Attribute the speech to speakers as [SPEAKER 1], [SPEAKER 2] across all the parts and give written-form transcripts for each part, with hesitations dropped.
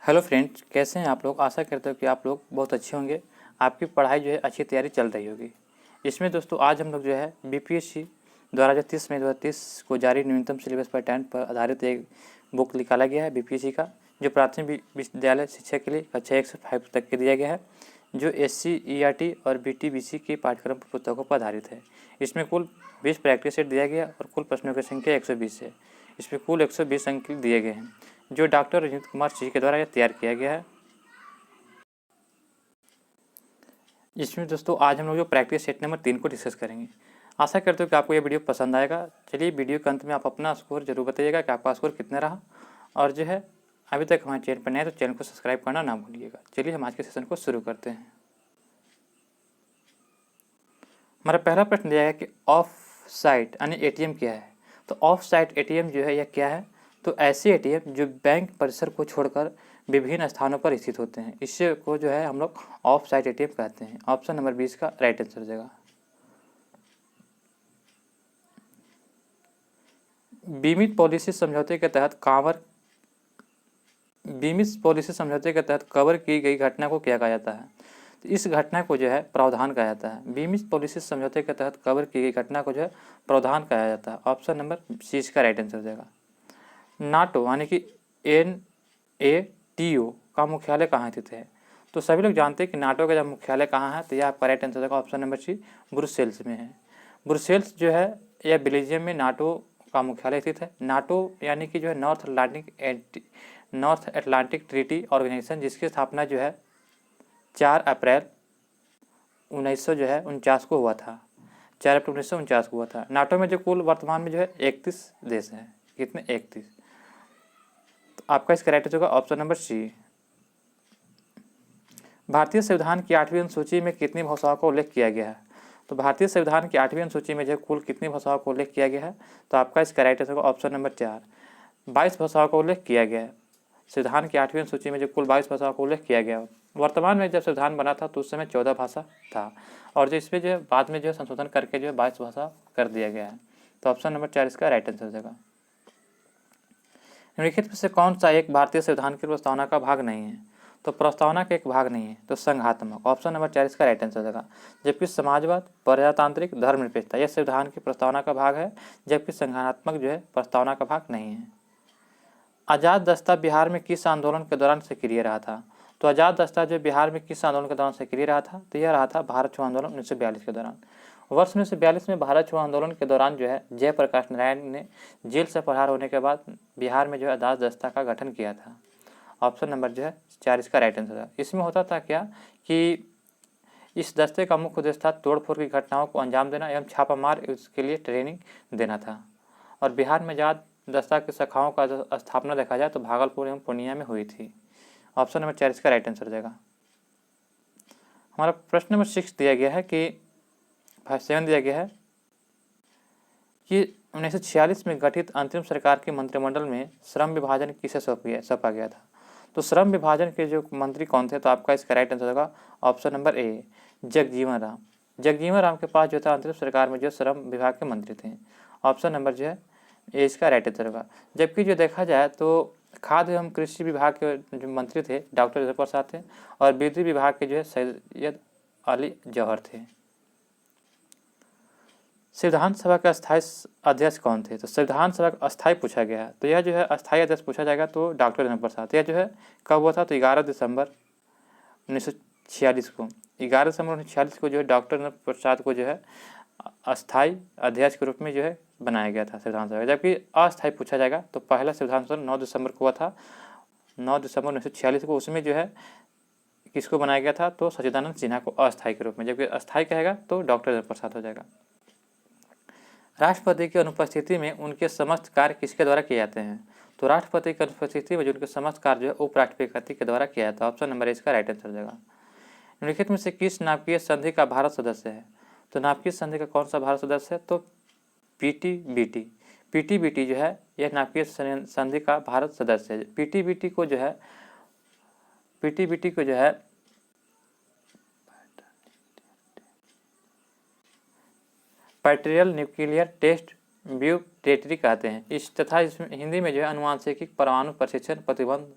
[SPEAKER 1] Hello friends, कैसे हैं आप लोग। आशा करते हो कि आप लोग बहुत अच्छे होंगे। आपकी पढ़ाई जो है अच्छी तैयारी चल रही होगी। इसमें दोस्तों आज हम लोग जो है बीपीएससी द्वारा जो 30 मई 2030 को जारी न्यूनतम सिलेबस पैटर्न पर आधारित एक बुक निकाला गया है बीपीएससी का, जो प्राथमिक विद्यालय शिक्षा के लिए कक्षा 1 से 5 तक के दिया गया है, जो एससी, ईआरटी और बीटीबीसी के पाठ्यक्रम पुस्तकों पर आधारित है। इसमें कुल 20 प्रैक्टिस सेट दिया गया और कुल प्रश्नों की संख्या 120 है। इसमें कुल 120 अंक दिए गए हैं, जो डॉक्टर रजनीत कुमार सिंह के द्वारा यह तैयार किया गया है। इसमें दोस्तों आज हम लोग जो प्रैक्टिस सेट नंबर 3 को डिस्कस करेंगे। आशा करते हो कि आपको ये वीडियो पसंद आएगा। चलिए वीडियो के अंत में आप अपना स्कोर जरूर बताइएगा कि आपका स्कोर कितना रहा, और जो है अभी तक हमारे चैनल पर नए तो चैनल को सब्सक्राइब करना ना भूलिएगा। चलिए हम आज के सेशन को शुरू करते हैं। हमारा पहला प्रश्न दिया है कि ऑफ साइट यानी एटीएम क्या है। तो ऑफ साइट एटीएम जो है यह क्या है। तो ऐसे एटीएम जो बैंक परिसर को छोड़कर विभिन्न स्थानों पर स्थित होते हैं, इससे को जो है हम लोग ऑफ साइट एटीएम कहते हैं। ऑप्शन नंबर 20 का राइट आंसर हो जाएगा। बीमित पॉलिसी समझौते के तहत कवर की गई घटना को क्या कहा जाता है। तो इस घटना को जो है प्रावधान कहा जाता है। बीमित पॉलिसी समझौते के तहत कवर की गई घटना को जो है प्रावधान कहा जाता है। ऑप्शन नंबर 20 का राइट आंसर हो जाएगा। नाटो यानी कि NATO का मुख्यालय कहाँ स्थित है। तो सभी लोग जानते हैं कि नाटो का जब मुख्यालय कहाँ है, तो यह आपका राइट आंसर होगा। ऑप्शन नंबर सी ब्रुसेल्स में है। ब्रुसेल्स जो है यह बेल्जियम में नाटो का मुख्यालय स्थित है। नाटो यानी कि जो है नॉर्थ अटलांटिक ट्रीटी ऑर्गेनाइजेशन, जिसकी स्थापना जो है 4 अप्रैल 1949 को हुआ था। 4 अप्रैल 1949 को हुआ था। नाटो में जो कुल वर्तमान में जो है 31 देश हैं। कितने? 31। तो आपका इसका राइट आंसर होगा ऑप्शन नंबर सी। भारतीय संविधान की 8वीं अनुसूची में कितनी भाषाओं का उल्लेख किया गया है। तो भारतीय संविधान की 8वीं अनुसूची में जो कुल कितनी भाषाओं का उल्लेख किया गया है। तो आपका इसका राइट आंसर होगा ऑप्शन नंबर 4। 22 भाषाओं का उल्लेख किया गया है। संविधान की 8वीं अनुसूची में जो कुल 22 भाषाओं का उल्लेख किया गया है। वर्तमान में जब संविधान बना था तो उस समय 14 भाषा था, और जो इसमें जो है बाद में जो है संशोधन करके जो है 22 भाषा कर दिया गया है। तो ऑप्शन नंबर 4 इसका राइट आंसर हो जाएगा। निम्नलिखित में से कौन सा एक भारतीय संविधान की प्रस्तावना का भाग नहीं है। तो प्रस्तावना का एक भाग नहीं है तो संघात्मक। ऑप्शन नंबर 4 इसका राइट आंसर हो जाएगा। जबकि समाजवाद, प्रजातांत्रिक, धर्मनिरपेक्षता यह संविधान की प्रस्तावना का भाग है, जबकि संघात्मक जो है प्रस्तावना का भाग नहीं है। आज़ाद दस्ता बिहार में किस आंदोलन के दौरान सक्रिय रहा था। तो आज़ाद दस्ता जो बिहार में किस आंदोलन के दौरान सक्रिय रहा था, तो यह रहा था भारत छोड़ो आंदोलन 1942 के दौरान। वर्ष 1942 में भारत छोड़ो आंदोलन के दौरान जो है जयप्रकाश नारायण ने जेल से फरार होने के बाद बिहार में जो है आज़ाद दस्ता का गठन किया था। ऑप्शन नंबर जो है 4 इसका राइट आंसर है। इसमें होता था क्या कि इस दस्ते का मुख्य उद्देश्य था तोड़फोड़ की घटनाओं को अंजाम देना एवं छापामार उसके लिए ट्रेनिंग देना था। और बिहार में आज़ाद दस्ता की शाखाओं का स्थापना देखा जाए तो भागलपुर एवं पूर्णिया में हुई थी। ऑप्शन नंबर 4 इसका राइट आंसर हो जाएगा। हमारा प्रश्न नंबर 6 दिया गया है कि 7 दिया गया है कि 1946 में गठित अंतरिम सरकार के मंत्रिमंडल में श्रम विभाजन किसे सौंपा गया था। तो श्रम विभाजन के जो मंत्री कौन थे, तो आपका इसका राइट आंसर होगा option number A Jagjivan Ram. Jagjivan Ram के पास जो था अंतरिम सरकार में जो श्रम विभाग के मंत्री थे। ऑप्शन नंबर जो है ए इसका राइट आंसर होगा। जबकि जो देखा जाए तो खाद्य एवं कृषि विभाग के जो मंत्री थे डॉक्टर राजेंद्र प्रसाद थे, और विद्युत विभाग के जो है सैयद अली जौहर थे। संविधान सभा के अस्थायी अध्यक्ष कौन थे। तो संविधान सभा का अस्थायी पूछा गया है, तो यह जो है अस्थायी अध्यक्ष पूछा जाएगा तो डॉक्टर राजेंद्र प्रसाद। यह जो है कब हुआ था, तो 11 दिसंबर 1946 को। 11 दिसंबर 1946 को जो है डॉक्टर राजेंद्र प्रसाद को जो है अस्थायी अध्यक्ष के रूप में जो है बनाया गया था संविधान सभा। जबकि अस्थायी पूछा जाएगा तो पहला संविधान सभा 9 दिसंबर को हुआ था, 9 दिसंबर 1946 को। उसमें जो है किसको बनाया गया था, तो सच्चिदानंद सिन्हा को अस्थायी के रूप में। जबकि अस्थायी कहेगा तो डॉक्टर राजेंद्र प्रसाद हो जाएगा। राष्ट्रपति की अनुपस्थिति में उनके समस्त कार्य किसके द्वारा किए जाते हैं। तो राष्ट्रपति की अनुपस्थिति में जो उनके समस्त कार्य जो है उपराष्ट्रपति के द्वारा किया जाता है। ऑप्शन नंबर इसका राइट आंसर हो जाएगा। निम्नलिखित में से किस नाभिकीय संधि का भारत सदस्य है। तो नाभिकीय संधि का कौन सा भारत सदस्य है, तो पीटीबीटी जो है यह नाभिकीय संधि का भारत सदस्य है। पीटीबीटी को जो है पैट्रियल न्यूक्लियर टेस्ट व्यू टेरिटरी कहते हैं। इस तथा इसमें हिंदी में जो है अनुवांशिकी परमाणु प्रशिक्षण प्रतिबंध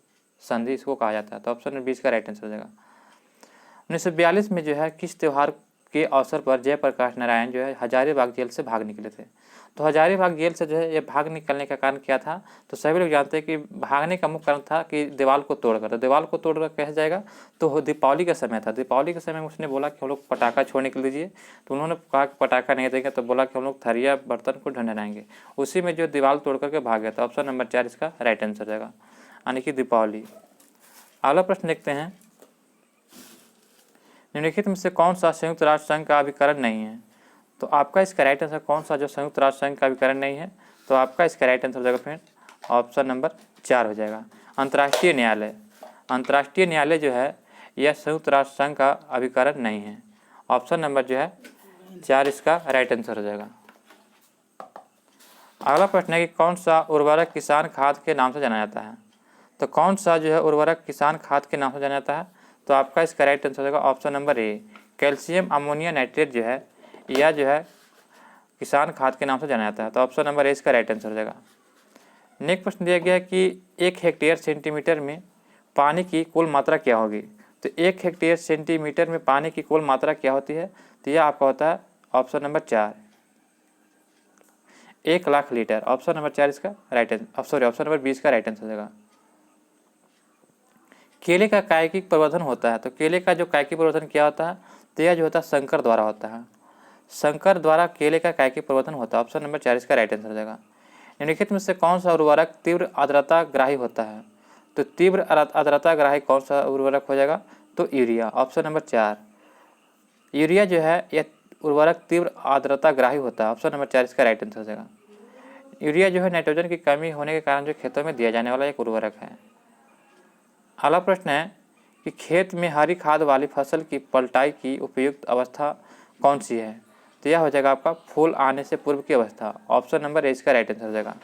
[SPEAKER 1] संधि इसको कहा जाता है। तो ऑप्शन नंबर 20 का राइट आंसर हो जाएगा। 1942 में जो है किस त्यौहार के अवसर पर जयप्रकाश नारायण जो है हजारीबाग जेल से भाग निकले थे? तो हजारीबाग जेल से जो है ये भाग निकलने का कारण क्या था? तो सभी लोग जानते हैं कि भागने का मुख्य कारण था कि दीवार को तोड़कर। तो दीवार को तोड़कर कैसे जाएगा? तो दीपावली का समय था। दीपावली के समय में उसने बोला कि हम लोग पटाखा छोड़ निकल दीजिए। तो उन्होंने कहा कि पटाखा नहीं देंगे, तो बोला कि हम लोग थरिया बर्तन को ढंढनाएंगे। उसी में जो दीवार तोड़ करके भाग गया था। ऑप्शन नंबर 4 इसका राइट आंसर हो जाएगा, यानी कि दीपावली। अगला प्रश्न देखते हैं, निम्नलिखित में से कौन सा संयुक्त राष्ट्र संघ का अभिकरण नहीं है? तो आपका इसका राइट आंसर कौन सा जो संयुक्त राष्ट्र संघ का अभिकरण नहीं है? तो आपका इसका राइट आंसर हो जाएगा फ्रेंड ऑप्शन नंबर 4 हो जाएगा, अंतर्राष्ट्रीय न्यायालय। अंतर्राष्ट्रीय न्यायालय जो है यह संयुक्त राष्ट्र संघ का अभिकरण नहीं है। ऑप्शन नंबर जो है 4 इसका राइट आंसर हो जाएगा। अगला प्रश्न है कि कौन सा उर्वरक किसान खाद के नाम से जाना जाता है? तो कौन सा जो है उर्वरक किसान खाद के नाम से जाना जाता है? तो आपका इसका राइट आंसर हो जाएगा option number A, calcium ammonia nitrate जो है यह जो है किसान खाद के नाम से जाना जाता है। तो ऑप्शन नंबर ए इसका राइट आंसर हो जाएगा। नेक्स्ट प्रश्न दिया गया है कि 1 हेक्टेयर सेंटीमीटर में पानी की कुल मात्रा क्या होगी? तो 1 हेक्टेयर सेंटीमीटर में पानी की कुल मात्रा क्या होती है? तो यह आपका होता है option number 4, 1 lakh litre. Option number 4 इसका राइट आंसर, ऑप्शन नंबर 20 का राइट आंसर हो जाएगा। केले का कायिक प्रवर्धन होता है। तो केले का जो कायिक प्रवर्धन क्या होता है? तो यह जो होता है संकर द्वारा होता है। संकर द्वारा केले का कायिक प्रवर्धन होता है। ऑप्शन नंबर 4 इसका राइट आंसर हो जाएगा। निम्नलिखित में से कौन सा उर्वरक तीव्र आर्द्रता ग्राही होता है? तो तीव्र आर्द्रता ग्राही कौन सा उर्वरक हो जाएगा? तो यूरिया। ऑप्शन नंबर 4, यूरिया जो है यह उर्वरक तीव्र आर्द्रता ग्राही होता है। ऑप्शन नंबर 4 इसका राइट आंसर हो जाएगा। यूरिया जो है नाइट्रोजन की कमी होने के कारण जो खेतों में दिया जाने वाला एक उर्वरक है। अगला प्रश्न है कि खेत में हरी खाद वाली फसल की पलटाई की उपयुक्त अवस्था कौन सी है? तो यह हो जाएगा आपका फूल आने से पूर्व की अवस्था। ऑप्शन नंबर ए इसका राइट आंसर हो जाएगा।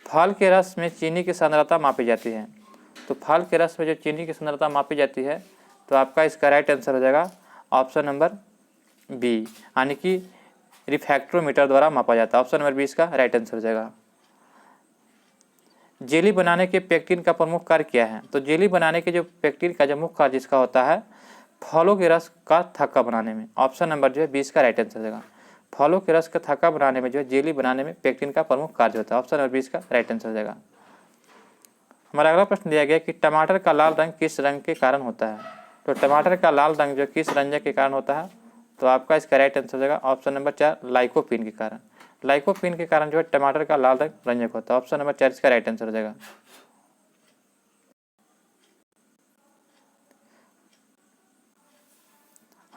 [SPEAKER 1] फल के रस में चीनी की सांद्रता मापी जाती है। तो फल के रस में जो चीनी की सांद्रता मापी जाती है, तो आपका इसका राइट आंसर हो जाएगा ऑप्शन नंबर बी, यानी कि रिफ्रैक्टोमीटर द्वारा मापा जाता है। ऑप्शन नंबर 20 का राइट आंसर हो जाएगा। जेली बनाने के पेक्टिन का प्रमुख कार्य क्या है? तो जेली बनाने के जो पेक्टिन का जो मुख्य कार्य जिसका होता है फलों के रस का थक्का बनाने में। ऑप्शन नंबर जो है 20 का राइट आंसर हो जाएगा। फलों के रस का थक्का बनाने में जो है जेली बनाने में पेक्टिन का प्रमुख कार्य होता है। ऑप्शन नंबर 20 का राइट आंसर हो जाएगा। हमारा अगला प्रश्न दिया गया कि टमाटर का लाल रंग किस रंग के कारण होता है? तो टमाटर का लाल रंग जो किस रंजक के कारण होता है? तो आपका इसका राइट आंसर हो जाएगा ऑप्शन नंबर 4, लाइकोपीन के कारण। लाइकोपीन के कारण जो है टमाटर का लाल रंग रंजक होता है। ऑप्शन नंबर 4 इसका राइट आंसर हो जाएगा।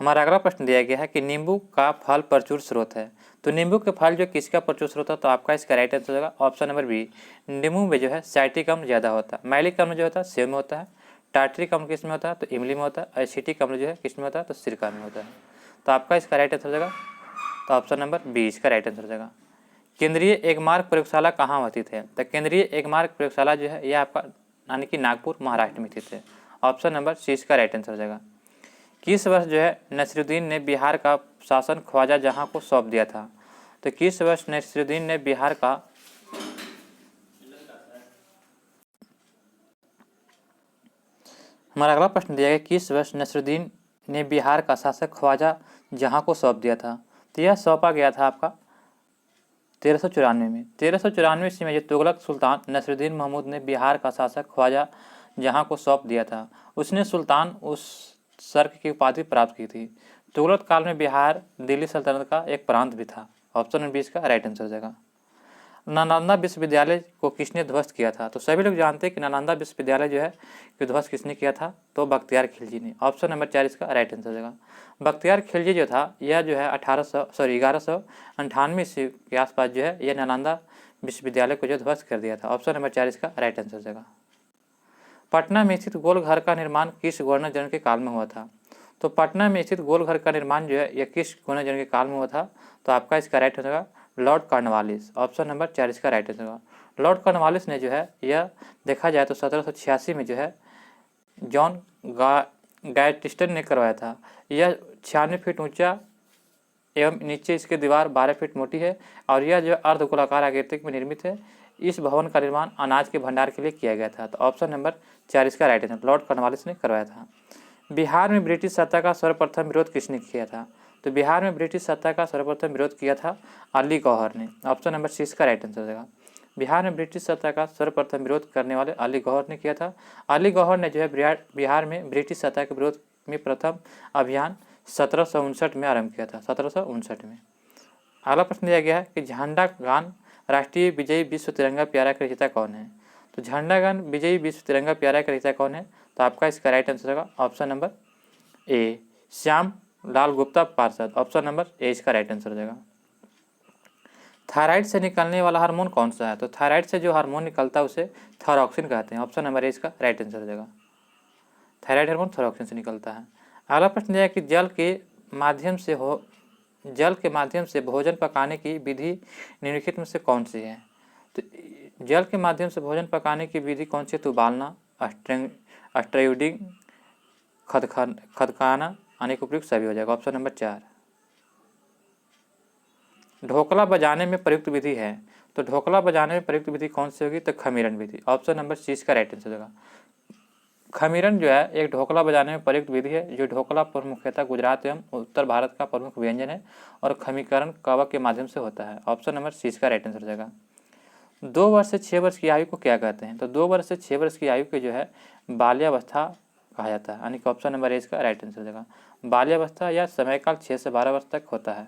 [SPEAKER 1] हमारा अगला प्रश्न दिया गया है कि नींबू का फल प्रचुर स्रोत है। तो नींबू के फल जो किसका प्रचुर स्रोत है? तो आपका इसका राइट आंसर हो जाएगा ऑप्शन नंबर बी, नींबू में जो है साइट्रिक अम्ल ज़्यादा होता है। मैलिक अम्ल जो होता है सेब में होता है, टार्ट्रिक अम्ल किस में होता है? तो इमली में होता है, एसिटिक अम्ल जो है किस में होता है? तो सिरका में होता है। तो आपका इसका राइट आंसर हो जाएगा तो ऑप्शन नंबर बी इसका राइट आंसर हो जाएगा। केंद्रीय एकमार्ग प्रयोगशाला कहाँ स्थित है? तो केंद्रीय एकमार्ग प्रयोगशाला जो है यह आपका यानी कि नागपुर महाराष्ट्र में स्थित है। ऑप्शन नंबर सी इसका राइट आंसर हो जाएगा। किस वर्ष जो है नसीरुद्दीन ने बिहार का शासन ख्वाजा जहाँ को सौंप दिया था? तो किस वर्ष नसीरुद्दीन ने बिहार का हमारा अगला प्रश्न दिया गया किस वर्ष नसीरुद्दीन ने बिहार का शासक ख्वाजा जहाँ को सौंप दिया था? तो यह सौंपा गया था आपका 1394 में। 1394 ईस्वी में जो तुगलक सुल्तान नसीरुद्दीन महमूद ने बिहार का शासक ख्वाजा जहाँ को सौंप दिया था, उसने सुल्तान उस सर्क की उपाधि प्राप्त की थी। तुगलक काल में बिहार दिल्ली सल्तनत का एक प्रांत भी था। ऑप्शन नंबर 20 का राइट आंसर हो जाएगा। नालंदा विश्वविद्यालय को किसने ध्वस्त किया था? तो सभी लोग जानते हैं कि नालंदा विश्वविद्यालय जो है कि ध्वस्त किसने किया था? तो बख्तियार खिलजी ने। ऑप्शन नंबर 4 इसका राइट आंसर हो जाएगा। बख्तियार खिलजी जो था यह जो है 1198 ईस्वी के आसपास जो है यह नालंदा विश्वविद्यालय को जो ध्वस्त कर दिया था। ऑप्शन नंबर 4 इसका राइट आंसर हो जाएगा। पटना में स्थित गोलघर का निर्माण किस गवर्नर जनरल के काल में हुआ था? तो पटना में स्थित गोलघर का निर्माण जो है यह किस गवर्नर जनरल के काल में हुआ था? तो आपका इसका राइट हो जाएगा लॉर्ड कॉर्नवालिस। ऑप्शन नंबर 4 इसका राइट आंसर होगा। लॉर्ड कॉर्नवालिस ने जो है यह देखा जाए तो 1786 में जो है जॉन गायटिस्टन ने करवाया था। यह 96 फीट ऊंचा एवं नीचे इसकी दीवार 12 फीट मोटी है और यह जो अर्धगोलाकार आकृति में निर्मित है इस भवन का निर्माण अनाज के भंडार के लिए किया गया था। तो ऑप्शन नंबर 4 इसका राइट आंसर, लॉर्ड कॉर्नवालिस ने करवाया था। बिहार में ब्रिटिश सत्ता का सर्वप्रथम विरोध किसने किया था? तो बिहार में ब्रिटिश सत्ता का सर्वप्रथम विरोध किया था अली गौहर ने। ऑप्शन नंबर 6 का राइट आंसर हो जाएगा। बिहार में ब्रिटिश सत्ता का सर्वप्रथम विरोध करने वाले अली गौहर ने किया था। अली गौहर ने जो है बिहार में ब्रिटिश सत्ता के विरोध में प्रथम अभियान 1759 में आरंभ किया था, 1759 में। अगला प्रश्न दिया गया है कि झंडा गान राष्ट्रीय विजयी विश्व तिरंगा प्यारा का रचयिता कौन है? तो झंडा गान विजयी विश्व तिरंगा प्यारा का रचयिता कौन है? तो आपका इसका राइट आंसर होगा option number A, Shyam Lal Gupta पार्षद। ऑप्शन नंबर ए इसका राइट आंसर हो जाएगा। थायराइड से निकलने वाला हार्मोन कौन सा है? तो थायराइड से जो हार्मोन निकलता है उसे थायरॉक्सिन कहते हैं। ऑप्शन नंबर ए इसका राइट आंसर हो जाएगा। थायराइड हार्मोन थायरॉक्सिन से निकलता है। अगला प्रश्न यह है कि जल के माध्यम से भोजन पकाने की विधि निम्नलिखित में से कौन सी है? तो जल के माध्यम से भोजन पकाने की विधि कौन सी है? तो उबालना, स्ट्राइडिंग, खदकाना, अनेक उपयुक्त सभी हो जाएगा। Option number 4। ढोकला बजाने में प्रयुक्त विधि है, तो ढोकला बजाने में प्रयुक्त विधि कौन सी होगी? तो खमीरन विधि। ऑप्शन नंबर 6 का राइट आंसर होगा। खमीरन जो है एक ढोकला बजाने में प्रयुक्त विधि है। जो ढोकला पर मुख्यतः गुजरात एवं उत्तर भारत का प्रमुख व्यंजन है और खमीकरण कवक के माध्यम से होता है। ऑप्शन नंबर 6 का राइट आंसर हो जाएगा। 2 वर्ष से 6 वर्ष की आयु को क्या कहते हैं? तो 2 वर्ष से 6 वर्ष की आयु को जो है बाल्यावस्था कहा जाता है, यानी कि ऑप्शन नंबर ए इसका राइट आंसर हो जाएगा। बाल्यावस्था या समयकाल 6 से 12 वर्ष तक होता है।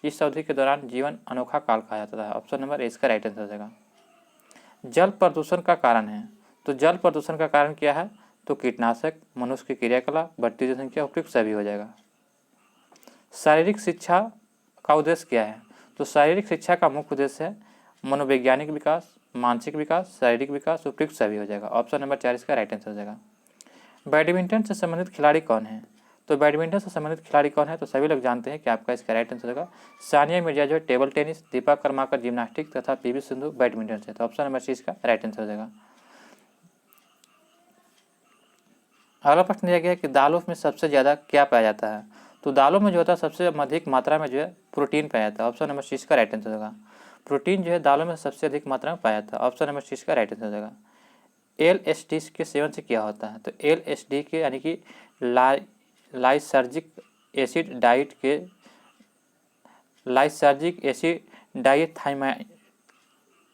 [SPEAKER 1] इस अवधि के दौरान जीवन अनोखा काल कहा जाता है। ऑप्शन नंबर ए इसका राइट आंसर हो जाएगा। जल प्रदूषण का कारण है, तो जल प्रदूषण का कारण क्या है? तो कीटनाशक, मनुष्य की क्रियाकलाप, बढ़ती जनसंख्या, उपयुक्त सभी हो जाएगा। शारीरिक शिक्षा का उद्देश्य क्या है? तो शारीरिक शिक्षा का मुख्य उद्देश्य है मनोवैज्ञानिक विकास, मानसिक विकास, शारीरिक विकास, उपयुक्त सभी हो जाएगा। ऑप्शन नंबर 4 इसका राइट आंसर हो जाएगा। बैडमिंटन से संबंधित खिलाड़ी कौन है? तो बैडमिंटन से संबंधित खिलाड़ी कौन है? तो सभी लोग जानते हैं कि आपका इसका राइट आंसर होगा सानिया मिर्जा जो है table tennis, Deepa Karmakar gymnastic तथा पीवी सिंधु बैडमिंटन से। तो ऑप्शन नंबर 6 का राइट आंसर हो जाएगा। अगला प्रश्न दिया गया है कि दालों में सबसे ज़्यादा क्या पाया जाता है? तो दालों में जो होता है सबसे अधिक मात्रा में जो है प्रोटीन पाया जाता है। ऑप्शन नंबर 6 का राइट आंसर होगा। प्रोटीन जो है दालों में सबसे अधिक मात्रा में पाया जाता है। ऑप्शन नंबर 6 का राइट आंसर होगा। LSD के सेवन से क्या होता है? तो LSD के यानी कि लाइसर्जिक एसिड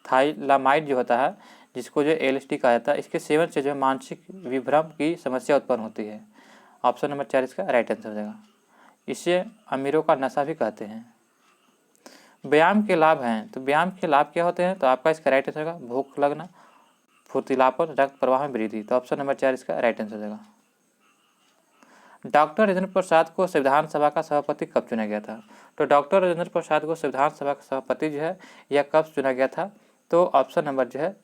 [SPEAKER 1] डाइथाइलामाइड जो होता है, जिसको जो LSD कहा जाता है, इसके सेवन से जो है मानसिक विभ्रम की समस्या उत्पन्न होती है। ऑप्शन नंबर 4 इसका राइट आंसर हो जाएगा। इसे अमीरों का नशा भी कहते हैं। व्यायाम के लाभ हैं, तो व्यायाम के लाभ क्या होते हैं? तो आपका इसका राइट आंसर होगा भूख लगना, फुर्तीलापन, रक्त प्रवाह में वृद्धि। तो ऑप्शन नंबर 4 इसका राइट आंसर हो जाएगा। डॉक्टर राजेंद्र प्रसाद को संविधान सभा का सभापति कब चुना गया था? तो डॉक्टर राजेंद्र प्रसाद को संविधान सभा का सभापति जो है यह कब चुना गया था? तो ऑप्शन नंबर जो है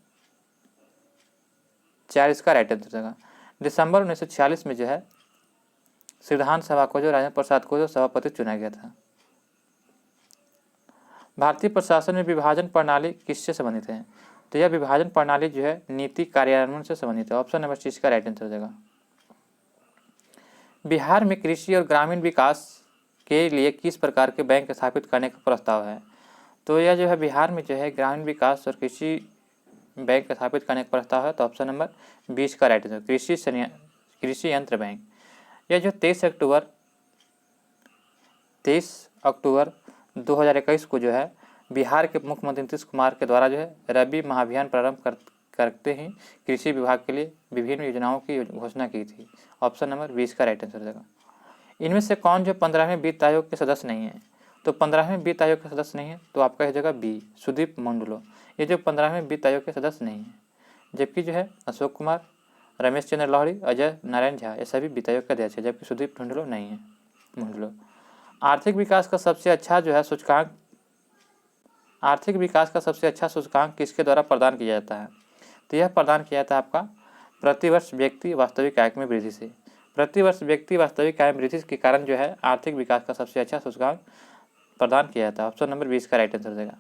[SPEAKER 1] 4 इसका राइट आंसर होगा। दिसंबर 1946 में जो है संविधान सभा को जो राजेंद्र प्रसाद को जो सभापति चुना गया था। भारतीय प्रशासन में विभाजन प्रणाली किससे संबंधित है? तो यह विभाजन प्रणाली जो है नीति कार्यान्वयन से संबंधित है। ऑप्शन नंबर 6 का राइट आंसर हो जाएगा। बिहार में कृषि और ग्रामीण विकास के लिए किस प्रकार के बैंक स्थापित करने का प्रस्ताव है? तो यह जो है बिहार में जो है ग्रामीण विकास और कृषि बैंक स्थापित करने का प्रस्ताव है। तो ऑप्शन नंबर 20 का राइट आंसर कृषि यंत्र बैंक। यह जो 23 अक्टूबर 2021 को जो है बिहार के मुख्यमंत्री नीतीश कुमार के द्वारा जो है रबी महाअभियान प्रारंभ करते ही कृषि विभाग के लिए विभिन्न योजनाओं की घोषणा की थी। ऑप्शन नंबर 20 का राइट आंसर हो जाएगा। इनमें से कौन जो 15वें वित्त आयोग के सदस्य नहीं है? तो 15वें वित्त आयोग के सदस्य नहीं है, तो आपका हो जाएगा बी, सुदीप मंडलो। ये जो 15वें वित्त आयोग के सदस्य नहीं है, जबकि जो है अशोक कुमार, रमेश चंद्र लाहिड़ी, अजय नारायण झा ये सभी वित्त आयोग के अध्यक्ष है, जबकि सुदीप मंडलो नहीं है। मंडलो आर्थिक विकास का सबसे अच्छा जो है सूचकांक किसके द्वारा प्रदान किया जाता है? तो यह प्रदान किया जाता है आपका प्रतिवर्ष व्यक्ति वास्तविक आय में वृद्धि से। प्रतिवर्ष व्यक्ति वास्तविक आय में वृद्धि के कारण जो है आर्थिक विकास का सबसे अच्छा सूचकांक प्रदान किया जाता है। ऑप्शन नंबर 20 का राइट आंसर हो जाएगा।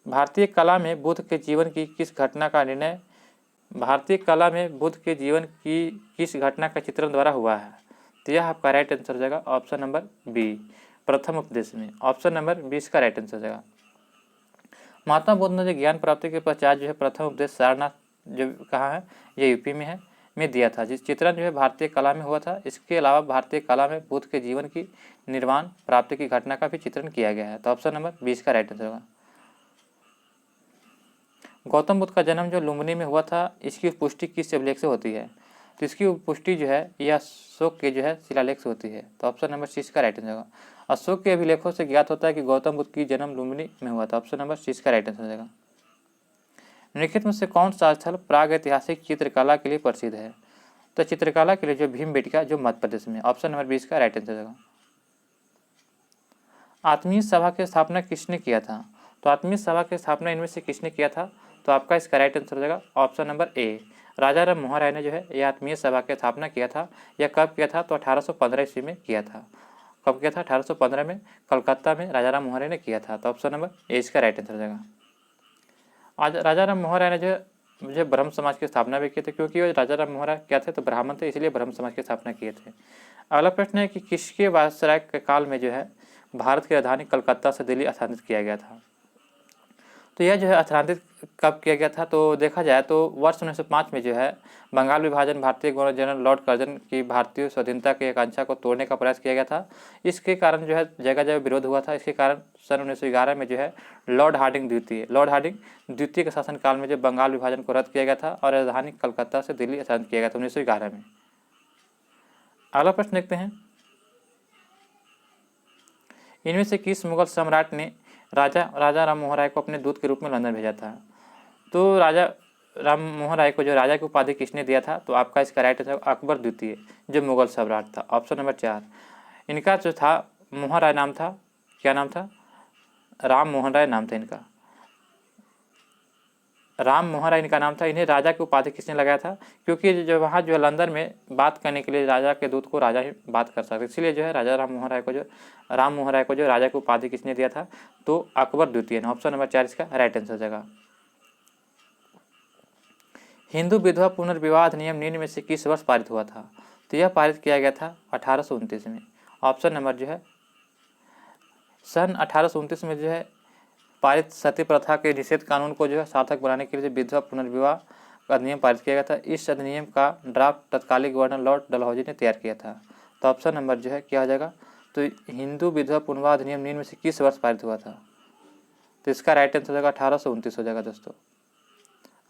[SPEAKER 1] भारतीय कला में बुद्ध के जीवन की किस घटना का चित्रण द्वारा हुआ है? तो यह आपका राइट आंसर हो जाएगा ऑप्शन नंबर बी, प्रथम उपदेश में। ऑप्शन नंबर 20 का राइट आंसर हो जाएगा। महात्मा बुद्ध ने जो ज्ञान प्राप्ति के पश्चात जो है प्रथम उपदेश सारनाथ जो कहाँ है, ये यूपी में है, में दिया था, जिस चित्रण जो है भारतीय कला में हुआ था। इसके अलावा भारतीय कला में बुद्ध के जीवन की निर्वाण प्राप्ति की घटना का भी चित्रण किया गया है। तो ऑप्शन नंबर 20 का राइट आंसर होगा। गौतम बुद्ध का जन्म जो लुम्बिनी में हुआ था, इसकी पुष्टि किस शिलालेख से होती है? तो इसकी पुष्टि जो है यह अशोक के जो है शिलालेख से होती है। तो ऑप्शन नंबर 6 का राइट आंसर होगा। अशोक के अभिलेखों से ज्ञात होता है कि गौतम बुद्ध की जन्म लुम्बिनी में हुआ था। ऑप्शन नंबर 6 का राइट आंसर होगा। निम्नलिखित में से कौन सा स्थल प्राग ऐतिहासिक चित्रकला के लिए प्रसिद्ध है? तो चित्रकला के लिए जो भीमबेटका जो मध्य प्रदेश में। ऑप्शन नंबर 20 का राइट आंसर होगा। आत्मीय सभा की स्थापना किसने किया था? तो आत्मीय सभा की स्थापना इनमें से किसने किया था? तो आपका इसका राइट आंसर हो जाएगा ऑप्शन नंबर ए, राजा राम मोहन राय ने जो है यह आत्मीय सभा की स्थापना किया था। यह कब किया था? तो 1815 ईस्वी में किया था। कब किया था? 1815 में कलकत्ता में राजा राम मोहन राय ने किया था। तो ऑप्शन नंबर ए इसका राइट आंसर हो जाएगा। आज राजा राम मोहन राय ने जो ब्रह्म समाज की स्थापना भी की थी, क्योंकि वो राजा राम मोहन राय क्या थे? तो ब्राह्मण थे, इसलिए ब्रह्म समाज की स्थापना किए थे। अगला प्रश्न है कि किसके वायसराय के काल में जो है भारत की राजधानी कलकत्ता से दिल्ली स्थानांतरित किया गया था? तो यह जो है स्थानांतरित कब किया गया था? तो देखा जाए तो वर्ष 1905 में जो है बंगाल विभाजन भारतीय गवर्नर जनरल लॉर्ड कर्जन की भारतीय स्वाधीनता की आकांक्षा को तोड़ने का प्रयास किया गया था। इसके कारण जो है जगह जगह विरोध हुआ था। इसके कारण सन 1911 में जो है लॉर्ड हार्डिंग द्वितीय के शासनकाल में जो बंगाल विभाजन को रद्द किया गया था और राजधानी कलकत्ता से दिल्ली स्थानांतरित किया गया था 1911 में। अगला प्रश्न देखते हैं, इनमें से किस मुगल सम्राट ने राजा राम मोहन राय को अपने दूत के रूप में लंदन भेजा था? तो राजा राम मोहन राय को जो राजा की उपाधि किसने दिया था? तो आपका इसका राइट आंसर अकबर द्वितीय जो मुगल सम्राट था। Option number 4। इनका जो था मोहन राय नाम था, क्या नाम था? राम मोहन राय नाम था इनका, राम मोहन राय इनका नाम था। इन्हें राजा की उपाधि किसने लगाया था? क्योंकि जो वहाँ जो लंदन में बात करने के लिए राजा के दूत को राजा ही बात कर सकते, इसलिए जो है राम मोहन राय को जो राजा की उपाधि किसने दिया था? तो अकबर द्वितीय ने। ऑप्शन नंबर 4 इसका राइट आंसर जगह। हिंदू विधवा पुनर्विवाह अधिनियम निम्न में से किस वर्ष पारित हुआ था? तो यह पारित किया गया था 1829 में। ऑप्शन नंबर जो है सन 1829 में जो है पारित सती प्रथा के निषेध कानून को जो है सार्थक बनाने के लिए विधवा पुनर्विवाह अधिनियम पारित किया गया था। इस अधिनियम का ड्राफ्ट तत्कालीन गवर्नर लॉर्ड डलहौजी ने तैयार किया था। तो ऑप्शन नंबर जो है क्या हो जाएगा? तो हिंदू विधवा पुनर्विवाह अधिनियम निम्न में से किस वर्ष पारित हुआ था? तो इसका राइट आंसर हो जाएगा 1829 हो जाएगा दोस्तों,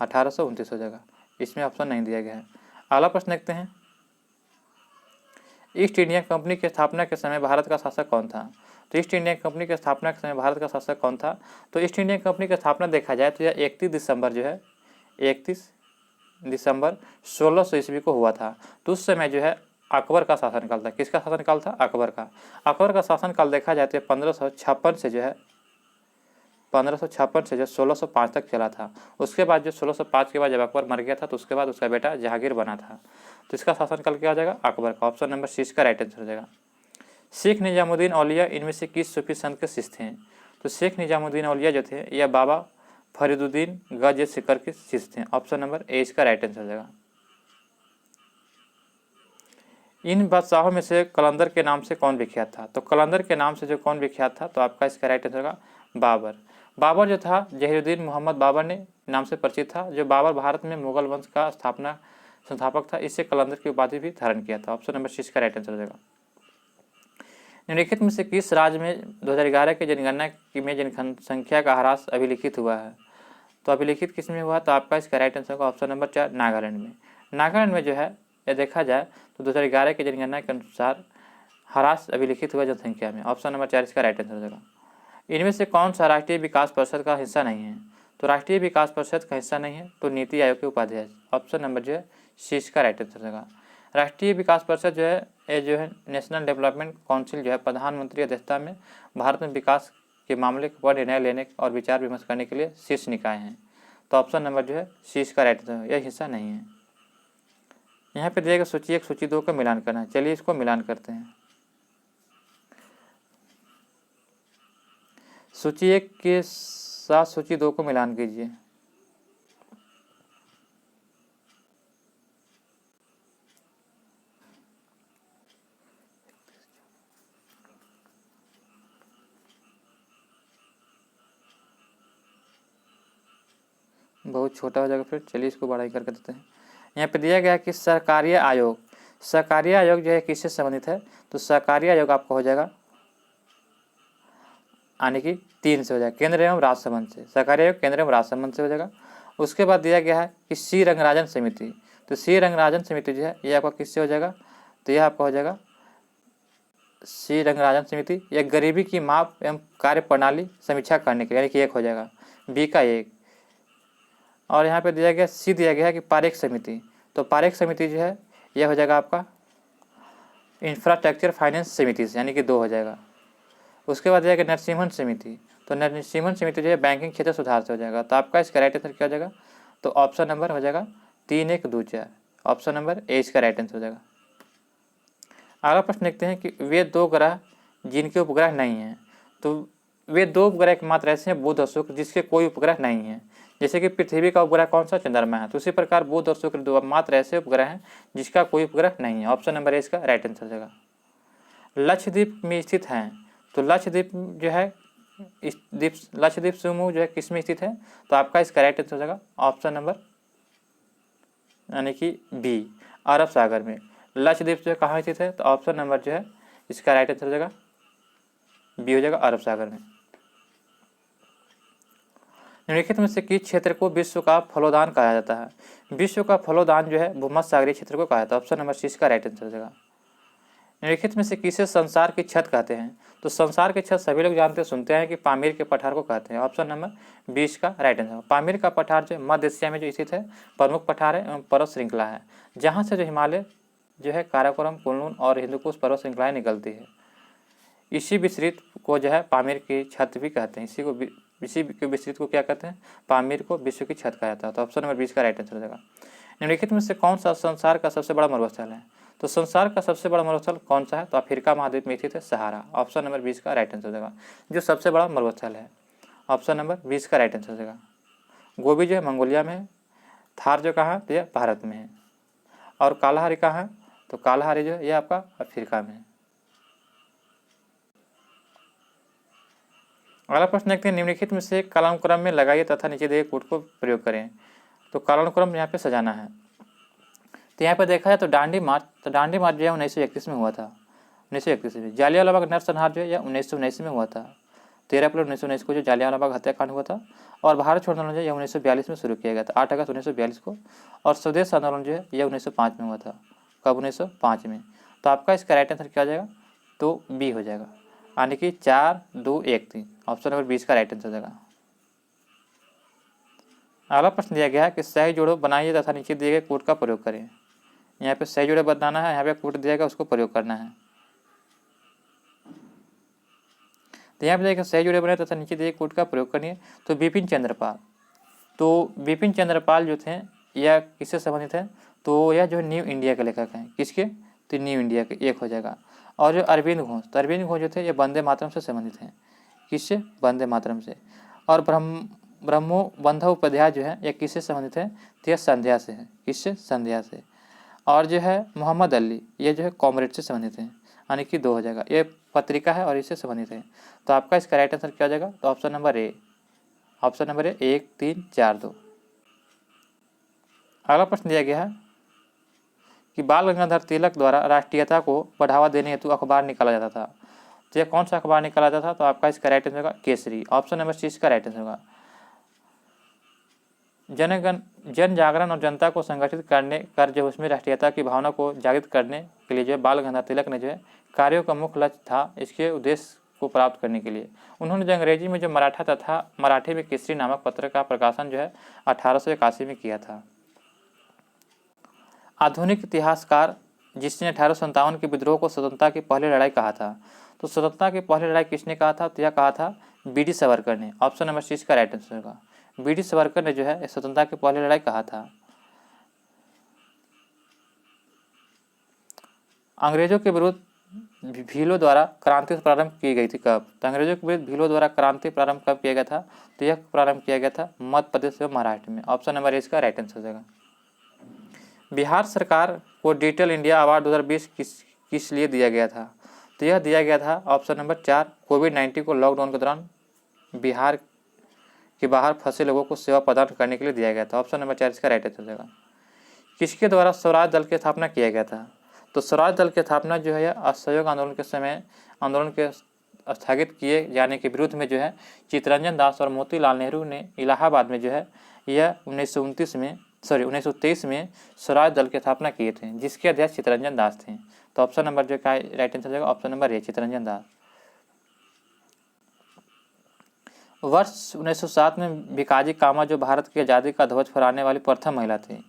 [SPEAKER 1] 1829 हो जाएगा। इसमें ऑप्शन नहीं दिया गया है। अगला प्रश्न देखते हैं, ईस्ट इंडिया कंपनी की स्थापना के समय भारत का शासक कौन था? तो ईस्ट इंडिया कंपनी की स्थापना के समय भारत का शासक कौन था? तो ईस्ट इंडिया कंपनी की स्थापना देखा जाए तो यह 31 दिसंबर जो है 31 दिसंबर 1600 ईस्वी को हुआ था। तो उस समय जो है अकबर का शासनकाल था। किसका शासनकाल था? अकबर का। अकबर का शासनकाल देखा जाए तो 1556 से जो है 1556 से जो 1605 तक चला था। उसके बाद जो 1605 के बाद जब अकबर मर गया था तो उसके बाद उसका बेटा जहांगीर बना था। तो इसका शासनकाल क्या हो जाएगा? अकबर का। ऑप्शन नंबर 6 का राइट आंसर हो जाएगा। शेख निजामुद्दीन औलिया इनमें से किस सूफी संत के शिष्य थे? तो शेख निजामुद्दीन औलिया जो थे यह बाबा फरीदुद्दीन गज सिकर के शिष्य थे। ऑप्शन नंबर ए इसका राइट आंसर हो जाएगा। इन बादशाहों में से कलंदर के नाम से कौन विख्यात था? तो कलंदर के नाम से जो कौन विख्यात था? तो आपका इसका राइट आंसर होगा बाबर। बाबर जो था जहीरुद्दीन मोहम्मद बाबर ने नाम से परिचित था। जो बाबर भारत में मुगल वंश का संस्थापक था, इससे कलंदर की उपाधि भी धारण किया था। ऑप्शन नंबर 6 का राइट आंसर हो जाएगा। निम्नलिखित में से किस राज्य में 2011 की जनगणना में जनसंख्या का ह्रास अभिलिखित हुआ है? तो अभिलिखित किस में हुआ? तो आपका इसका राइट आंसर होगा ऑप्शन नंबर 4 नागालैंड में। नागालैंड में जो है यह देखा जाए तो 2011 की जनगणना के अनुसार ह्रास अभिलिखित हुआ जनसंख्या में। ऑप्शन नंबर 4 इसका राइट आंसर हो जाएगा। इनमें से कौन सा राष्ट्रीय विकास परिषद का हिस्सा नहीं है? तो राष्ट्रीय विकास परिषद का हिस्सा नहीं है तो नीति आयोग के उपाध्यक्ष। ऑप्शन नंबर जो है सी इसका राइट आंसर होगा। राष्ट्रीय विकास परिषद जो है ये जो है नेशनल डेवलपमेंट काउंसिल जो है प्रधानमंत्री अध्यक्षता में भारत में विकास के मामले पर निर्णय लेने और विचार विमर्श करने के लिए शीर्ष निकाय हैं। तो ऑप्शन नंबर जो है सी इसका राइट आंसर है, यह हिस्सा नहीं है। यहाँ पे दिएगा सूची 1 सूची 2 का मिलान करना है। चलिए इसको मिलान करते हैं। सूची 1 के साथ सूची 2 को मिलान कीजिए। बहुत छोटा हो जाएगा, फिर चलिए इसको बड़ा ही करके देते हैं। यहाँ पे दिया गया है कि सरकारी आयोग, सरकारी आयोग जो है किससे संबंधित है, तो सरकारी आयोग आपका हो जाएगा यानी कि 3 से हो जाएगा, केंद्र एवं राज्य संबंध से। सरकारी आयोग केंद्र एवं राज्य संबंध से हो जाएगा। उसके बाद दिया गया है कि सी रंगराजन समिति, तो सी रंगराजन समिति जो है ये आपका किससे हो जाएगा, तो यह आपका हो जाएगा सी रंगराजन समिति, यह गरीबी की माप एवं कार्य प्रणाली समीक्षा करने के लिए, यानी कि 1 हो जाएगा, बी का 1। और यहाँ पे दिया गया सी दिया गया है कि पारेख समिति, तो पारेख समिति जो है यह हो जाएगा आपका इंफ्रास्ट्रक्चर फाइनेंस समिति से, यानी कि 2 हो जाएगा। उसके बाद दिया गया नरसिम्हन समिति, तो नरसिम्हन समिति जो है बैंकिंग क्षेत्र सुधार से हो जाएगा। तो आपका इसका राइट आंसर क्या हो जाएगा, तो ऑप्शन नंबर हो जाएगा 3, 1, 2, 4, ऑप्शन नंबर ए इसका राइट आंसर हो जाएगा। अगला प्रश्न देखते हैं कि वे 2 ग्रह जिनके उपग्रह नहीं हैं, तो वे 2 उपग्रह एकमात्र ऐसे हैं बुध और शुक्र जिसके कोई उपग्रह नहीं है। जैसे कि पृथ्वी का उपग्रह कौन सा, चंद्रमा है, तो उसी प्रकार बुध और शुक्र 2 मात्र ऐसे उपग्रह हैं जिसका कोई उपग्रह नहीं है, ऑप्शन नंबर ए इसका राइट आंसर हो जाएगा। लक्षद्वीप में स्थित हैं, तो लक्षद्वीप जो है लक्षद्वीप समूह जो है किस में स्थित है, तो आपका इसका राइट आंसर हो जाएगा ऑप्शन नंबर यानी कि बी, अरब सागर में। लक्षद्वीप जो है कहाँ स्थित है, तो ऑप्शन नंबर जो है इसका राइट आंसर हो जाएगा बी हो जाएगा, अरब सागर में। निम्नलिखित में से किस क्षेत्र को विश्व का फलोदान कहा जाता है, विश्व का फलोदान जो है भूमध्य सागरीय क्षेत्र को कहा जाता है, ऑप्शन नंबर सी इसका राइट आंसर हो जाएगा। निम्नलिखित में से किसे संसार की छत कहते हैं, तो संसार की छत सभी लोग जानते हैं, सुनते हैं कि पामीर के पठार को कहते हैं, ऑप्शन नंबर 20 का राइट आंसर। पामीर का पठार जो मध्य एशिया में जो स्थित है प्रमुख पठार है एवं पर्वत श्रृंखला है, जहाँ से जो हिमालय जो है काराकोरम, कुनलुन और हिंदुकुश पर्वत श्रृंखलाएँ निकलती है। इसी विस्तृत को जो है पामीर की छत भी कहते हैं, इसी के विस्तृत को क्या कहते हैं, पामीर को विश्व की छत कहा जाता है, तो ऑप्शन नंबर 20 का राइट आंसर हो जाएगा। निम्नलिखित में से कौन सा संसार का सबसे बड़ा मरुस्थल है, तो संसार का सबसे बड़ा मरुस्थल कौन सा है, तो अफ्रीका महाद्वीप में स्थित है सहारा, ऑप्शन नंबर 20 का राइट आंसर हो जाएगा। जो सबसे बड़ा मरुस्थल है, ऑप्शन नंबर 20 का राइट आंसर हो जाएगा। गोबी जो है मंगोलिया में है, थार जो कहाँ है, तो यह भारत में है, और कालाहारी कहाँ है, तो कालाहारी जो है यह आपका अफ्रीका में है। अगला प्रश्न देखते हैं, निम्नलिखित में से कालानुक्रम में लगाइए तथा नीचे दिए कोड को प्रयोग करें, तो कालानुक्रम यहाँ पे सजाना है। तो यहाँ पे देखा जाए तो दांडी मार्च जो है 1931 में हुआ था, 1931 में। जालियांवाला बाग नरसंहार जो है यह 1919 में हुआ था, 13 अप्रैल 1919 को जो जालियांवाला बाग हत्याकांड हुआ था। और भारत छोड़ो आंदोलन जो है यह 1942 में शुरू किया गया था, 8 अगस्त 1942 को। और स्वदेश आंदोलन जो है यह 1905 में हुआ था, कब, 1905 में। तो आपका इसका राइट आंसर क्या हो जाएगा, तो बी हो जाएगा, यानी कि 4, 2, 1, 3, ऑप्शन नंबर 20 का राइट आंसर हो जाएगा। अगला प्रश्न दिया गया है कि सही जोड़ो बनाइए तथा नीचे दिए गए कोड का प्रयोग करें। यहाँ पे सही जोड़े बनाना है, यहाँ पे कोड दिया गया उसको प्रयोग करना है। तो यहाँ पे देखिए सही जोड़े बनाए तथा नीचे दिए कोड का प्रयोग करिए। तो बिपिन चंद्रपाल जो थे यह किससे संबंधित है, तो यह जो न्यू इंडिया के लेखक हैं, किसके, तो न्यू इंडिया के, 1 हो जाएगा। और जो अरविंद घोष, तो अरविंद घोष जो थे ये वंदे मातरम से संबंधित हैं, किससे, वंदे मातरम से। और ब्रह्मो बंधव उपाध्याय जो है यह किससे संबंधित है, तो यह संध्या से है, किससे, संध्या से। और जो है मोहम्मद अली ये जो है कॉमरेड से संबंधित है, यानी कि 2 हो जाएगा, ये पत्रिका है और इससे संबंधित है। तो आपका इसका राइट आंसर क्या हो जाएगा, तो ऑप्शन नंबर ए, 1, 3, 4, 2। अगला प्रश्न दिया गया है कि बाल गंगाधर तिलक द्वारा राष्ट्रीयता को बढ़ावा देने हेतु अखबार निकाला जाता था, तो यह कौन सा अखबार निकाला जाता था, तो आपका इसका राइट आंसर होगा केसरी, ऑप्शन नंबर 6 का राइट आंसर होगा। जन जागरण और जनता को संगठित कर जो उसमें राष्ट्रीयता की भावना को जागृत करने के लिए जो है बाल गंगाधर तिलक ने जो है कार्यों का मुख्य लक्ष्य था, इसके उद्देश्य को प्राप्त करने के लिए उन्होंने जो अंग्रेजी में जो मराठा तथा मराठी में केसरी नामक पत्र का प्रकाशन जो है 1881 में किया था। आधुनिक इतिहासकार जिसने 1857 के विद्रोह को स्वतंत्रता की पहली लड़ाई कहा था, तो स्वतंत्रता की पहली लड़ाई किसने कहा था, तो यह कहा था बी.डी. सावरकर ने, ऑप्शन नंबर 6 का राइट आंसर होगा। बी.डी. सावरकर ने जो है स्वतंत्रता की पहली लड़ाई कहा था। अंग्रेजों के विरुद्ध भीलों द्वारा क्रांति प्रारंभ की गई थी कब, तो अंग्रेजों के विरुद्ध भीलों द्वारा क्रांति प्रारंभ कब किया गया था, तो यह प्रारंभ किया गया था मध्य प्रदेश एवं महाराष्ट्र में, ऑप्शन नंबर ए इसका राइट आंसर हो जाएगा। बिहार सरकार को डिजिटल इंडिया अवार्ड 2020 किस लिए दिया गया था, तो यह दिया गया था ऑप्शन नंबर 4 कोविड-19 को लॉकडाउन के दौरान बिहार कि बाहर फंसे लोगों को सेवा प्रदान करने के लिए दिया गया था। ऑप्शन नंबर 4 इसका राइट आंसर हो जाएगा। किसके द्वारा स्वराज दल की स्थापना किया गया था? तो स्वराज दल की स्थापना जो है यह असहयोग आंदोलन के समय आंदोलन के स्थगित किए जाने के विरुद्ध में जो है चित्तरंजन दास और मोतीलाल नेहरू ने इलाहाबाद में जो है यह 1923 में स्वराज दल की स्थापना किए थे, जिसके अध्यक्ष चित्तरंजन दास थे। तो ऑप्शन नंबर जो का राइट आंसर हो जाएगा option number A Chittaranjan Das. वर्ष 1907 में भिकाजी कामा जो भारत की आज़ादी का ध्वज फहराने वाली प्रथम महिला थी।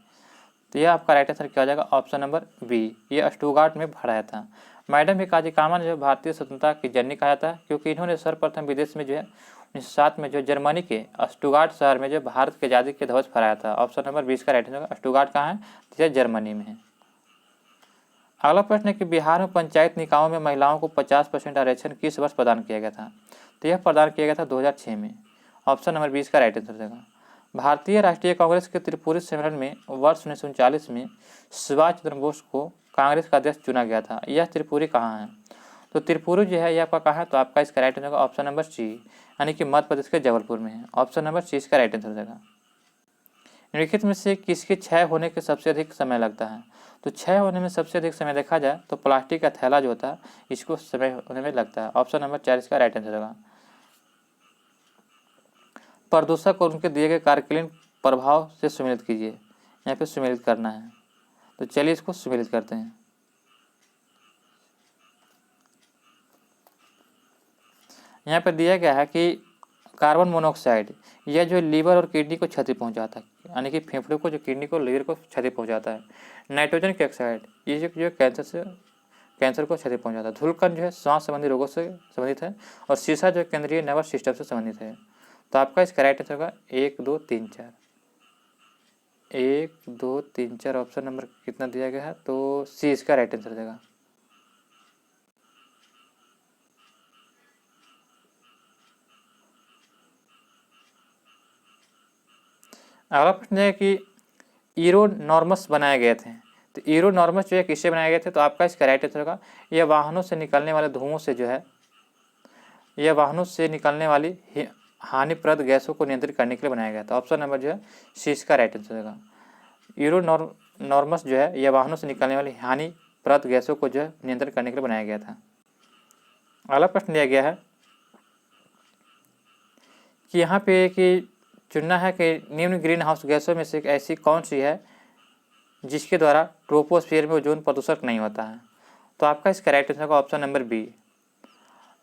[SPEAKER 1] तो यह आपका राइट आंसर क्या हो जाएगा ऑप्शन नंबर बी, ये स्टुटगार्ट में फहराया था। मैडम भिकाजी कामा ने जो भारतीय स्वतंत्रता की जननी कहा जाता है, क्योंकि इन्होंने सर्वप्रथम विदेश में जो है 1907 में जो जर्मनी के स्टुटगार्ट शहर में जो भारत की आज़ादी के ध्वज फहराया था। ऑप्शन नंबर 20 का राइट आंसर होगा। स्टुटगार्ट कहाँ है? तो यह जर्मनी में है। अगला प्रश्न है कि बिहार में पंचायत निकायों में महिलाओं को 50% आरक्षण किस वर्ष प्रदान किया गया था? तो यह प्रदान किया गया था 2006 में। ऑप्शन नंबर 20 का राइट आंसर हो जाएगा। भारतीय राष्ट्रीय कांग्रेस के त्रिपुरी सम्मेलन में वर्ष 1939 में सुभाष चंद्र बोस को कांग्रेस का अध्यक्ष चुना गया था। यह त्रिपुरी कहाँ है? तो त्रिपुरी जो है यह आपका कहाँ है? तो आपका इसका राइट आंसर होगा ऑप्शन नंबर सी, यानी कि मध्य प्रदेश के जबलपुर में है। ऑप्शन नंबर सी इसका राइट आंसर हो जाएगा। निम्नलिखित में से किसके क्षय होने के सबसे अधिक समय लगता है? तो क्षय होने में सबसे अधिक समय देखा जाए तो प्लास्टिक का थैला जो होता है इसको समय होने में लगता है। ऑप्शन नंबर 4 इसका राइट आंसर होगा। प्रदूषक और उनके दिए गए कार्यकालीन प्रभाव से सम्मिलित कीजिए। यहाँ पे सम्मिलित करना है, तो चलिए इसको सम्मिलित करते हैं। यहाँ पर दिया गया है कि कार्बन मोनोऑक्साइड यह जो लीवर और किडनी को क्षति पहुंचाता है, यानी कि फेफड़े को, जो किडनी को, लीवर को क्षति पहुंचाता है। नाइट्रोजन के ऑक्साइड ये जो कैंसर को क्षति पहुंचाता है। धूलकण जो है श्वास संबंधी रोगों से संबंधित है, और शीशा जो केंद्रीय नर्वस सिस्टम से संबंधित है। तो आपका इसका राइट आंसर होगा 1 2 3 4। 1 2 3 4 ऑप्शन नंबर कितना दिया गया है? तो सी इसका राइट आंसर देगा। अगला प्रश्न है कि ईरोनॉर्मस बनाए गए थे। तो ईरोनॉर्मस जो है किससे बनाए गए थे? तो आपका इसका राइट आंसर होगा यह वाहनों से निकलने वाले धुओं से जो है, यह वाहनों से निकलने वाली हानिप्रद गैसों को नियंत्रित करने के लिए बनाया गया था। ऑप्शन नंबर जो है सी इसका राइट आंसर होगा। ईरोनॉर्मस जो है यह वाहनों से निकलने वाली हानिप्रद गैसों को जो है नियंत्रित करने के लिए बनाया गया था। अगला प्रश्न दिया गया है कि यहाँ पे कि चुनना है कि निम्न ग्रीन हाउस गैसों में से ऐसी कौन सी है जिसके द्वारा ट्रोपोस्फीयर में ओजोन प्रदूषक नहीं होता है? तो आपका इसका राइट आंसर होगा ऑप्शन नंबर बी।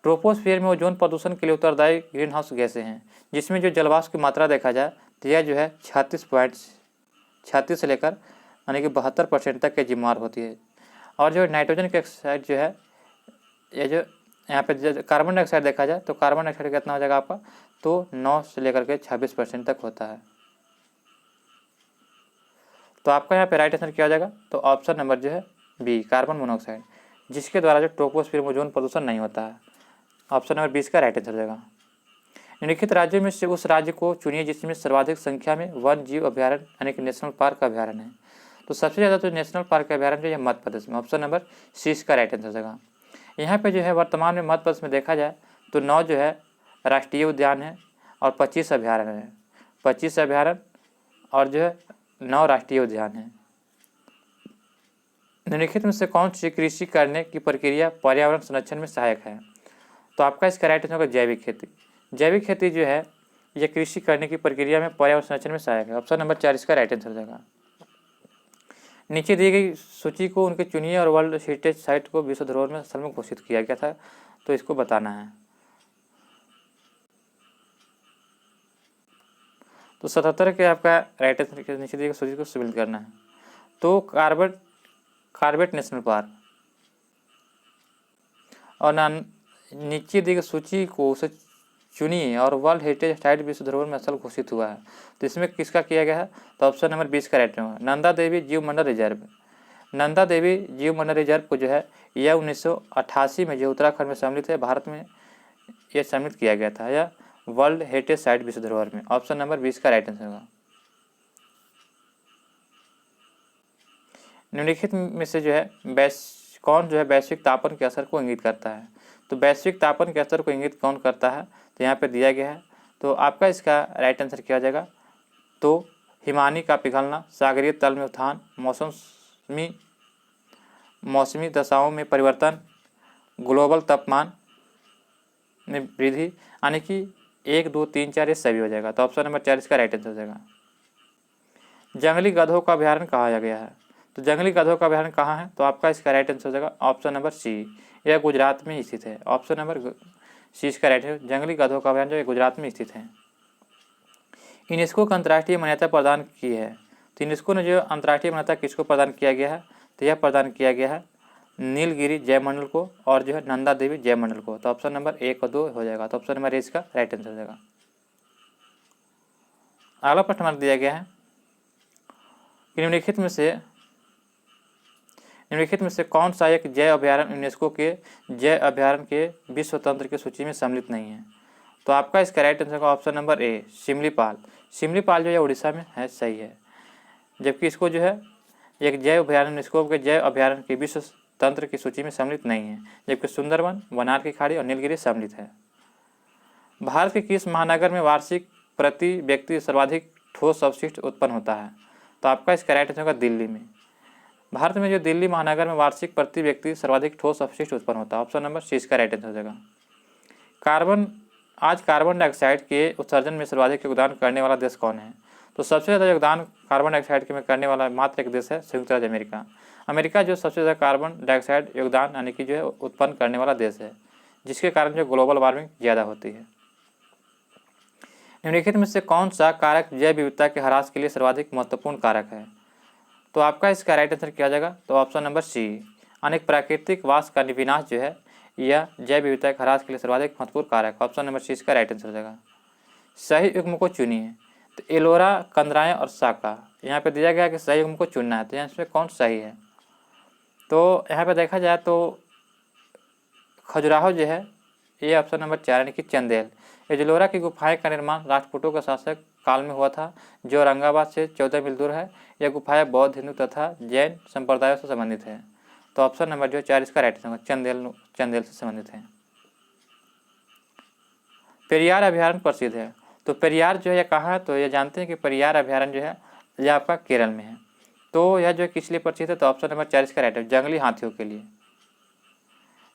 [SPEAKER 1] ट्रोपोस्फीयर में ओजोन प्रदूषण के लिए उत्तरदायी ग्रीन हाउस गैसें हैं, जिसमें जो जलवाष्प की मात्रा देखा जाए तो यह जो है 36 से लेकर यानी कि 72% तक के जिम्मेवार होती है। और जो नाइट्रोजन के ऑक्साइड जो है, ये जो यहाँ पे कार्बन डाइऑक्साइड देखा जाए तो कार्बन डाइऑक्साइड कितना हो जाएगा आपका? तो 9 से लेकर के 26% तक होता है। तो आपका यहाँ पे राइट आंसर क्या हो जाएगा? तो ऑप्शन नंबर जो है बी, कार्बन मोनोऑक्साइड, जिसके द्वारा जो ट्रोपोस्फीयर में ओजोन प्रदूषण नहीं होता है। ऑप्शन नंबर 20 का राइट आंसर हो जाएगा। निम्नलिखित राज्यों में से उस राज्य को चुनिए जिसमें सर्वाधिक संख्या में वन जीव अभ्यारण्य यानी कि नेशनल पार्क अभ्यारण्य है। तो सबसे ज़्यादा तो नेशनल पार्क अभ्यारण्य जो है मध्य प्रदेश में। ऑप्शन नंबर सी इसका राइट आंसर हो जाएगा। यहाँ पे जो है वर्तमान में मध्य प्रदेश में देखा जाए तो 9 जो है राष्ट्रीय उद्यान है और 25 अभ्यारण्य है। 25 अभ्यारण्य और जो है 9 राष्ट्रीय उद्यान है। निम्नलिखित में से कौन सी कृषि करने की प्रक्रिया पर्यावरण संरक्षण में सहायक है? तो आपका इसका राइट आंसर होगा जैविक खेती। जैविक खेती जो है यह कृषि करने की प्रक्रिया में पर्यावरण संरक्षण में सहायक है। ऑप्शन नंबर 4 इसका राइट आंसर हो जाएगा। नीचे दी गई सूची को उनके चुनिए और वर्ल्ड हेरिटेज साइट को विश्व धरोहर में स्थल में घोषित किया गया था, तो इसको बताना है। तो 77 के आपका राइट आंसर के नीचे दी गई सूची को सम्मिलित करना है। तो कार्बेट नेशनल पार्क और नीचे दी गई सूची को उसे चुनिए और वर्ल्ड हेरिटेज साइट विश्व धरोहर में स्थल घोषित हुआ है, तो इसमें किसका किया गया है? तो ऑप्शन नंबर 20 का राइट होगा। नंदा देवी जीव मंडल रिजर्व। नंदा देवी जीव मंडल रिजर्व को जो है यह 1988 में जो उत्तराखंड में सम्मिलित है, भारत में यह सम्मिलित किया गया था यह वर्ल्ड हेरिटेज साइट विश्व धरोहर में। ऑप्शन नंबर 20 का राइट आंसर होगा। निम्नलिखित में से जो है कौन जो है वैश्विक तापन के असर को इंगित करता है? तो वैश्विक तापन के असर को इंगित कौन करता है? तो यहाँ पे दिया गया है, तो आपका इसका राइट आंसर क्या हो जाएगा, तो हिमानी का पिघलना, सागरीय तल में उत्थान, मौसमी दशाओं में परिवर्तन, ग्लोबल तापमान में वृद्धि, यानी कि 1, 2, 3, 4 ये सभी हो जाएगा। तो ऑप्शन नंबर 4 इसका राइट आंसर हो जाएगा। जंगली गधों का अभ्यारण्य कहा गया है, तो जंगली गधों का अभ्यारण्य कहाँ है, तो आपका इसका राइट आंसर हो जाएगा ऑप्शन नंबर सी, यह गुजरात में स्थित है। ऑप्शन नंबर सी इसका राइट है, जंगली गधों का अभ्यारण्य जो गुजरात में स्थित है। यूनेस्को को अंतर्राष्ट्रीय मान्यता प्रदान की है, तो यूनेस्को ने जो अंतर्राष्ट्रीय मान्यता किसको प्रदान किया गया है, तो यह प्रदान किया गया है नीलगिरी जयमंडल को और जो है नंदा देवी जयमंडल को। तो ऑप्शन नंबर 1 और 2 हो जाएगा। तो ऑप्शन नंबर ए इसका राइट आंसर हो जाएगा। अगला प्रश्न हमारा दिया गया है, निम्नलिखित में से कौन सा एक जैव अभ्यारण्य यूनेस्को के जैव अभ्यारण्य के विश्व तंत्र की सूची में सम्मिलित नहीं है, तो आपका इसका राइट आंसर का option number A Similipal. Similipal जो है उड़ीसा में है, सही है। जबकि इसको जो है एक जैव अभ्यारण्य यूनेस्को के जैव अभ्यारण्य के विश्व तंत्र की सूची में सम्मिलित नहीं है, जबकि सुंदरवन, बनार की खाड़ी और नीलगिरी सम्मिलित है। भारत के किस महानगर में वार्षिक प्रति व्यक्ति सर्वाधिक ठोस अपशिष्ट उत्पन्न होता है, तो आपका इसका राइट आंसर होगा दिल्ली में। भारत में जो दिल्ली महानगर में वार्षिक प्रति व्यक्ति सर्वाधिक ठोस अपशिष्ट उत्पन्न होता है। ऑप्शन नंबर सी इसका राइट आंसर हो जाएगा। कार्बन डाइऑक्साइड के उत्सर्जन में सर्वाधिक योगदान करने वाला देश कौन है, तो सबसे ज़्यादा योगदान कार्बन डाइऑक्साइड में करने वाला मात्र एक देश है संयुक्त राज्य अमेरिका। अमेरिका जो सबसे ज़्यादा कार्बन डाइऑक्साइड योगदान यानी कि जो है उत्पन्न करने वाला देश है, जिसके कारण जो ग्लोबल वार्मिंग ज़्यादा होती है। निम्नलिखित में से कौन सा कारक जैव विविधता के ह्रास के लिए सर्वाधिक महत्वपूर्ण कारक है, तो आपका इसका राइट आंसर क्या हो जाएगा, तो ऑप्शन नंबर सी अनेक प्राकृतिक वास का विनाश जो है यह जैव विविधता के ह्रास के लिए सर्वाधिक महत्वपूर्ण कारक। ऑप्शन नंबर सी इसका राइट आंसर हो जाएगा। सही युग्म को चुनिए, तो एलोरा, कंदराएं और साका, यहाँ पे दिया गया कि सही युग्म को चुनना है, तो यहाँ इसमें कौन सही है, तो यहाँ पे देखा जाए तो खजुराहो जो है ये ऑप्शन नंबर 4 यानी कि चंदेल। एजलोरा की गुफाएं का निर्माण राष्ट्रकूटों के शासक काल में हुआ था, जो औरंगाबाद से 14 मील दूर है। यह गुफाएं बौद्ध, हिंदू तथा जैन संप्रदायों से संबंधित है। तो ऑप्शन नंबर जो 4 इसका राइट आंसर चंदेल से संबंधित है। पेरियार अभ्यारण्य प्रसिद्ध है, तो पेरियार जो है यह कहाँ है, तो ये जानते हैं कि पेरियार अभ्यारण्य जो है यह आपका केरल में है। तो यह जो है किस लिए प्रसिद्ध है, तो ऑप्शन नंबर 4 इसका राइट है जंगली हाथियों के लिए।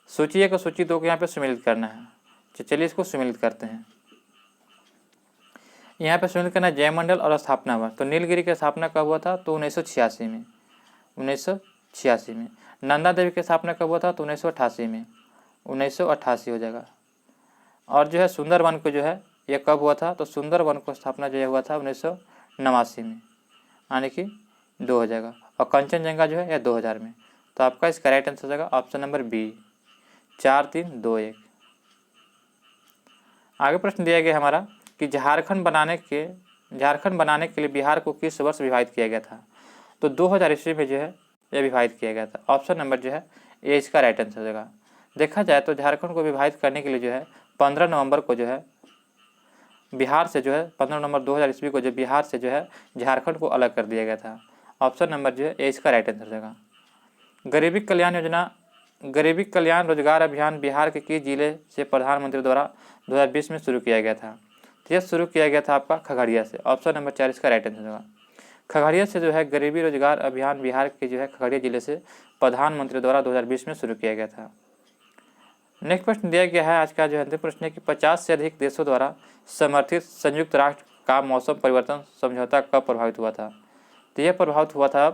[SPEAKER 1] सूची 1 और सूची 2 को यहाँ पे सम्मिलित करना है, तो चलिए इसको सम्मिलित करते हैं। यहाँ पे सम्मिलित करना है जयमंडल और स्थापना वर्ष, तो नीलगिरी की स्थापना कब हुआ था, तो 1986 में। 1986 में। नंदा देवी की स्थापना कब हुआ था, तो 1988 में। 1988 हो जाएगा। और जो है सुंदरवन को जो है ये कब हुआ था, तो सुंदरवन को स्थापना जो है हुआ था 1989 में, यानी कि 2 हो जाएगा। और कंचनजंगा जो है यह 2000 में। तो आपका इसका राइट आंसर हो जाएगा ऑप्शन नंबर बी 4, 3, 2, 1। आगे प्रश्न दिया गया हमारा कि झारखंड बनाने के लिए बिहार को किस वर्ष विभाजित किया गया था, तो 2000 ईस्वी में जो है यह विभाजित किया गया था। ऑप्शन नंबर जो है ये इसका राइट आंसर हो जाएगा। देखा जाए तो झारखंड को विभाजित करने के लिए जो है 15 नवंबर को जो है बिहार से जो है 15 नवंबर 2000 ईस्वी को जो बिहार से जो है झारखंड को अलग कर दिया गया था। ऑप्शन नंबर जो है ये इसका राइट आंसर हो जाएगा। गरीबी कल्याण रोजगार अभियान बिहार के किस जिले से प्रधानमंत्री द्वारा 2020 में शुरू किया गया था, तो यह शुरू किया गया था आपका खगड़िया से। ऑप्शन नंबर 4 इसका राइट आंसर होगा। खगड़िया से जो है गरीबी रोजगार अभियान बिहार के जो है खगड़िया जिले से प्रधानमंत्री द्वारा 2020 में शुरू किया गया था। नेक्स्ट प्रश्न दिया गया है आज का जो अंतिम प्रश्न है कि 50 से अधिक देशों द्वारा समर्थित संयुक्त राष्ट्र का मौसम परिवर्तन समझौता कब प्रभावित हुआ था, तो यह प्रभावित हुआ था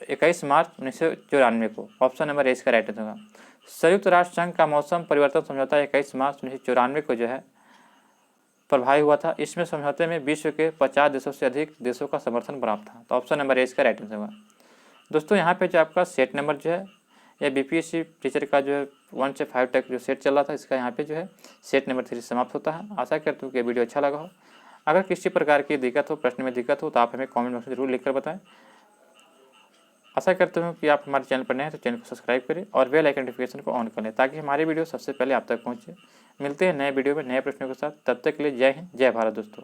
[SPEAKER 1] 21 मार्च 1994 को। ऑप्शन नंबर ए इसका राइट आंसर होगा। संयुक्त राष्ट्र संघ का मौसम परिवर्तन समझौता 21 मार्च 1994 को जो है प्रभावी हुआ था। इसमें समझौते में विश्व के 50 देशों से अधिक देशों का समर्थन प्राप्त था। तो ऑप्शन नंबर ए इसका राइट आंसर होगा। दोस्तों यहाँ पे जो आपका सेट नंबर जो है यह बीपीएससी टीचर का जो है 1 से 5 तक जो सेट चल रहा था, इसका यहाँ पे जो है सेट नंबर 3 समाप्त होता है। आशा करता हूँ कि वीडियो अच्छा लगा हो। अगर किसी प्रकार की दिक्कत हो, प्रश्न में दिक्कत हो, तो आप हमें कमेंट बॉक्स में जरूर लिखकर बताएं। आशा करता हूँ कि आप हमारे चैनल पर नए हैं तो चैनल को सब्सक्राइब करें और बेल आइकन नोटिफिकेशन को ऑन कर लें, ताकि हमारी वीडियो सबसे पहले आप तक पहुँचे। मिलते हैं नए वीडियो में नए प्रश्नों के साथ, तब तक के लिए जय हिंद, जय भारत दोस्तों।